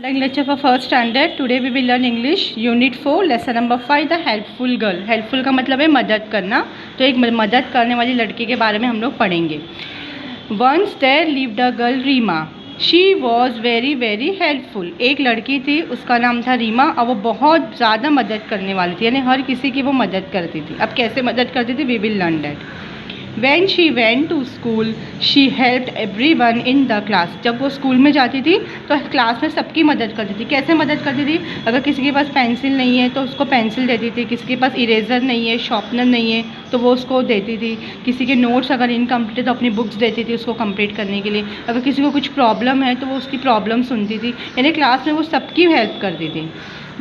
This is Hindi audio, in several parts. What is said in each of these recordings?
Online lecture for first standard. Today we will learn English Unit 4 lesson number 5 the helpful girl. Helpful का मतलब है मदद करना, तो एक मदद करने वाली लड़की के बारे में हम लोग पढ़ेंगे. Once there lived a girl Rima. She was very helpful. एक लड़की थी, उसका नाम था रीमा और वो बहुत ज़्यादा मदद करने वाली थी, यानी हर किसी की वो मदद करती थी. अब कैसे मदद करती थी we will learn that. When she went to school, she helped everyone in the class. जब वो स्कूल में जाती थी तो क्लास में सबकी मदद करती थी. कैसे मदद करती थी? अगर किसी के पास पेंसिल नहीं है तो उसको पेंसिल देती थी, किसी के पास इरेज़र नहीं है, शार्पनर नहीं है तो वो उसको देती थी, किसी के नोट्स अगर इनकम्प्लीट है तो अपनी बुक्स देती थी उसको कंप्लीट करने के लिए. अगर किसी को कुछ प्रॉब्लम है तो वो उसकी प्रॉब्लम सुनती थी, यानी क्लास में वो सबकी हेल्प करती थी.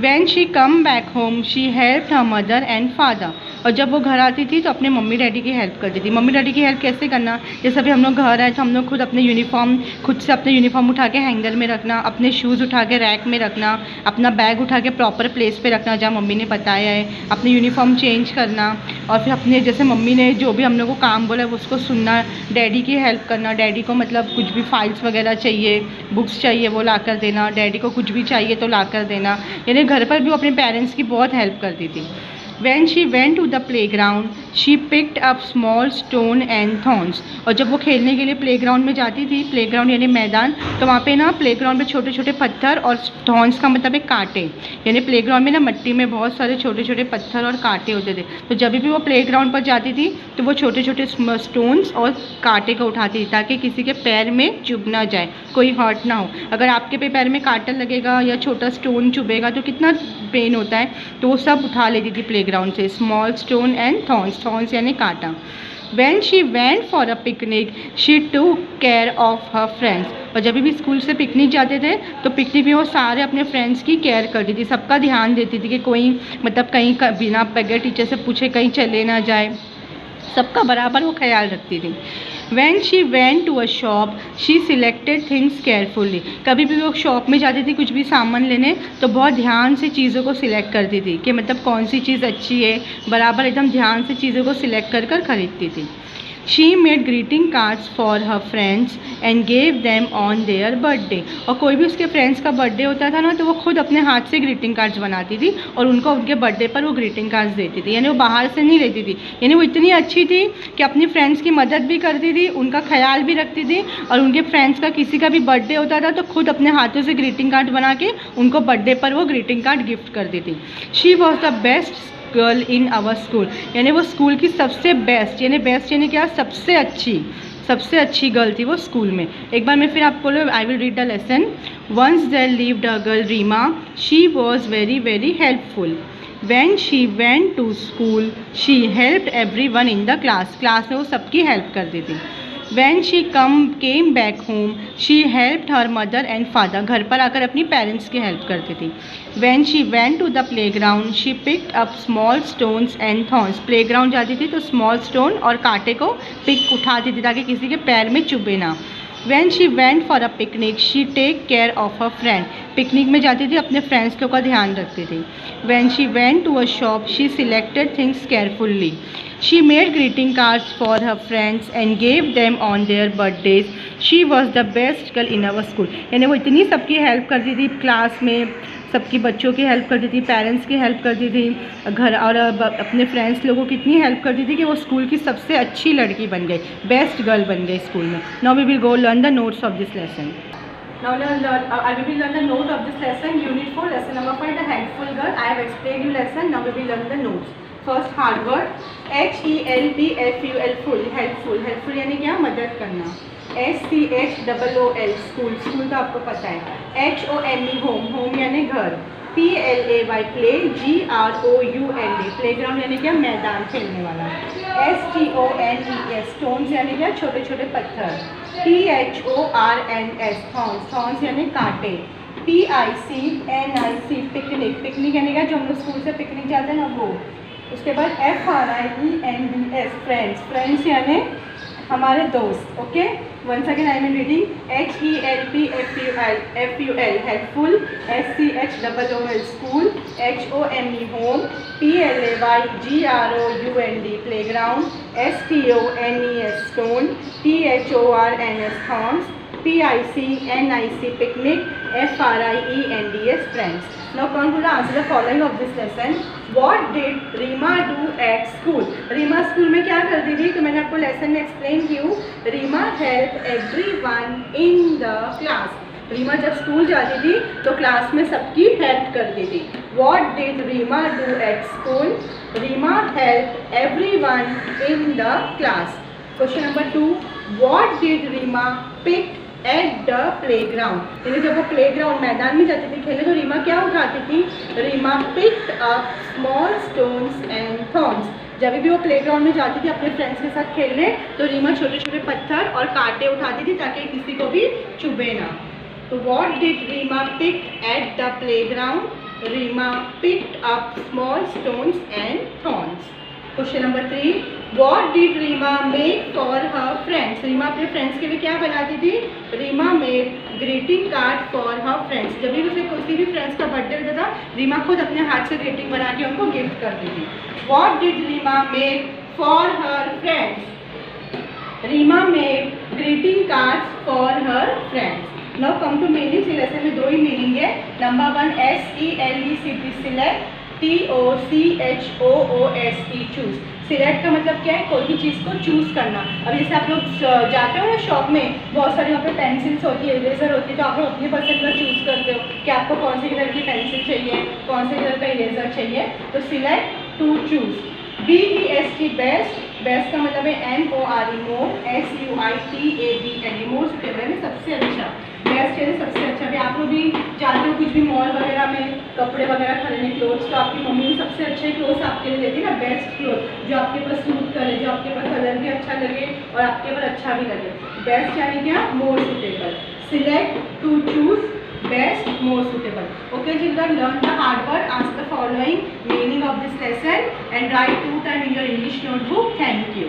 When she come back home, she helped her mother and father. और जब वो घर आती थी तो अपने मम्मी डैडी की हेल्प करती थी. मम्मी डैडी की हेल्प कैसे करना? जैसे अभी हम लोग घर आए तो हम लोग खुद अपने यूनिफॉर्म खुद से अपने यूनिफॉर्म उठा के हैंगर में रखना, अपने शूज़ उठा के रैक में रखना, अपना बैग उठा के प्रॉपर प्लेस पे रखना जहाँ मम्मी ने बताया है, अपनी यूनिफॉर्म चेंज करना और फिर अपने जैसे मम्मी ने जो भी हम लोग को काम बोला है उसको सुनना. डैडी की हेल्प करना, डैडी को मतलब कुछ भी फाइल्स वगैरह चाहिए, बुक्स चाहिए वो ला कर देना, डैडी को कुछ भी चाहिए तो ला कर देना, यानी घर पर भी वो अपने पेरेंट्स की बहुत हेल्प करती थी. When she went to the playground, she picked up small stone and thorns. और जब वो खेलने के लिए प्लेग्राउंड में जाती थी, प्लेग्राउंड यानी मैदान, तो वहाँ पे ना प्लेग्राउंड पे छोटे छोटे पत्थर और थॉर्न्स का मतलब है कांटे, यानी प्लेग्राउंड में ना मिट्टी में बहुत सारे छोटे छोटे पत्थर और कांटे होते थे. तो जब भी वो प्लेग्राउंड पर जाती थी तो वो छोटे छोटे स्टोन्स और कांटे को उठाती थी ताकि किसी के पैर में चुभ ना जाए, कोई हर्ट ना हो. अगर आपके पे पैर में कांटा लगेगा या छोटा स्टोन चुभेगा तो कितना पेन होता है, तो वो सब उठा लेती थी प्लेग्राउंड से. स्मॉल स्टोन एंड थॉर्न्स यानी कांटा. When she went for a picnic, she took care of her friends. और जब भी स्कूल से पिकनिक जाते थे तो पिकनिक में वो सारे अपने फ्रेंड्स की केयर करती थी, सबका ध्यान देती थी कि कोई मतलब कहीं बिना बगैर टीचर से पूछे कहीं चले ना जाए, सबका बराबर वो ख्याल रखती थी. When she went to a shop, she selected things carefully. कभी भी वो शॉप में जाती थी कुछ भी सामान लेने तो बहुत ध्यान से चीज़ों को सिलेक्ट करती थी कि मतलब कौन सी चीज़ अच्छी है, बराबर एकदम ध्यान से चीज़ों को सिलेक्ट कर कर खरीदती थी. She made greeting cards for her friends and gave them on their birthday. और कोई भी उसके फ्रेंड्स का बर्थडे होता था ना तो वो खुद अपने हाथ से ग्रीटिंग कार्ड्स बनाती थी और उनको उनके बर्थडे पर वो ग्रीटिंग कार्ड्स देती थी, यानी वो बाहर से नहीं लेती थी. यानी वो इतनी अच्छी थी कि अपनी फ्रेंड्स की मदद भी करती थी, उनका ख्याल भी रखती थी और उनके फ्रेंड्स का किसी का भी बर्थडे होता था तो खुद अपने हाथों से ग्रीटिंग कार्ड बना के उनको बर्थडे पर वो ग्रीटिंग कार्ड गिफ्ट करती थी. She was the best girl in our school. यानी वो स्कूल की सबसे बेस्ट, यानी क्या, सबसे अच्छी गर्ल थी वो स्कूल में. एक बार मैं फिर आपको I will read the lesson. Once there lived a girl Rima. She was very helpful. When she went to school, she helped everyone in the class. Class में वो सबकी हेल्प करती थी. When she came back home, she helped her mother and father. घर पर आकर अपनी पेरेंट्स की हेल्प करती थी. When she went to the playground, she picked up small stones and thorns. Playground जाती थी तो स्मॉल स्टोन और कांटे को पिक उठाती थी ताकि किसी के पैर में चुभे ना. When she went for a picnic, she take care of her friend. Picnic में जाती थी अपने फ्रेंड्स लोग का ध्यान रखती थी. When she went to a shop, she selected things carefully. She made greeting cards for her friends and gave them on their birthdays. She was the best girl in our school. यानी वो इतनी सबकी हेल्प करती थी क्लास में, सबकी बच्चों की हेल्प करती थी, पेरेंट्स की हेल्प करती थी, घर और अपने फ्रेंड्स लोगों की इतनी हेल्प करती थी कि वो स्कूल की सबसे अच्छी लड़की बन गई, बेस्ट गर्ल बन गई स्कूल में. Now we will go learn the notes of this lesson. Now I will learn the note of this lesson, Unit 4, lesson number 5, the helpful girl. I have explained you lesson. Now we will learn the notes. First hard word HELPFUL, full, helpful यानी क्या, मदद करना. SCHOOL, स्कूल तो आपको पता है. HOME, होम यानी घर. PLAY, play. GROUND, प्लेग्राउंड यानी क्या, मैदान खेलने वाला. STONES, स्टोन्स यानी क्या, छोटे छोटे पत्थर. THORNS, थॉर्न्स यानी कांटे. PICNIC, पिकनिक यानी क्या, जो हम लोग स्कूल से पिकनिक जाते हैं ना वो. उसके बाद FRIENDS, फ्रेंड्स यानी हमारे दोस्त. Okay, once again I am reading. HELPFUL, helpful. SCHOOL, school. HOME, home. PLAY, GROUND, playground. STONES, stone. THORNS, thorns. PICNIC, picnic. Friends, friends. Now come to the answer the following of this lesson. What did Rima do at school? Rima school में क्या करती थी? तो मैंने आपको लेसन में एक्सप्लेन की हूँ. Rima help everyone in the class. Rima जब स्कूल जाती थी तो क्लास में सबकी हेल्प करती थी. What did Rima do at school? Rima helped everyone in the class. Question number 2. What did Rima pick at the playground? यानी जब वो प्लेग्राउंड मैदान में जाती थी खेलने तो रीमा क्या उठाती थी? Reema picked up small stones and thorns. जब भी वो प्लेग्राउंड में जाती थी अपने फ्रेंड्स के साथ खेलने तो रीमा छोटे छोटे पत्थर और कांटे उठाती थी ताकि किसी को भी चुभे ना. तो what did Rima pick at the playground? Rima picked up small stones and thorns. Question number 3. What did Rima make for her friends? Reema अपने फ्रेंड्स के लिए क्या बनाती थी? Reema made greeting card for her friends. जब भी उसे किसी भी फ्रेंड्स का बर्थडे होता था रीमा खुद अपने हाथ से ग्रीटिंग बना के उनको गिफ्ट करती थी. What did Rima make for her friends? Rima made greeting cards for her friends. Now come to meaning. Lesson में दो ही मीनिंग है. Number 1 SELECT select, TOCHOOSE choose. Select का मतलब क्या है? कोई भी चीज़ को चूज़ करना. अब जैसे आप लोग जाते हो ना शॉप में, बहुत सारी वहाँ पे पेंसिल्स होती है, इरेजर होती है, तो आप लोग अपनी पसंद का चूज़ करते हो कि आपको कौन से कलर की पेंसिल चाहिए, कौन से कलर का इरेजर चाहिए. तो select, to choose. BEST best. Best का मतलब है MORE more, SUITABLE more suitable है सबसे अच्छा. बेस्ट है सबसे अच्छा. भी आप लोग भी जाते हो कुछ भी मॉल वगैरह में कपड़े वगैरह खरीदने क्लोथ्स, तो आपकी मम्मी भी सबसे अच्छे क्लोथ्स आपके लिए देती है ना. बेस्ट क्लोथ जो आपके ऊपर सूट करे, जो आपके ऊपर कलर भी अच्छा लगे और आपके ऊपर अच्छा भी लगे. बेस्ट यानी क्या? More suitable. Select, to choose, best, more suitable. Okay children, learn the hard word, answer the following meaning of this lesson and write 2 times in your English notebook. Thank you.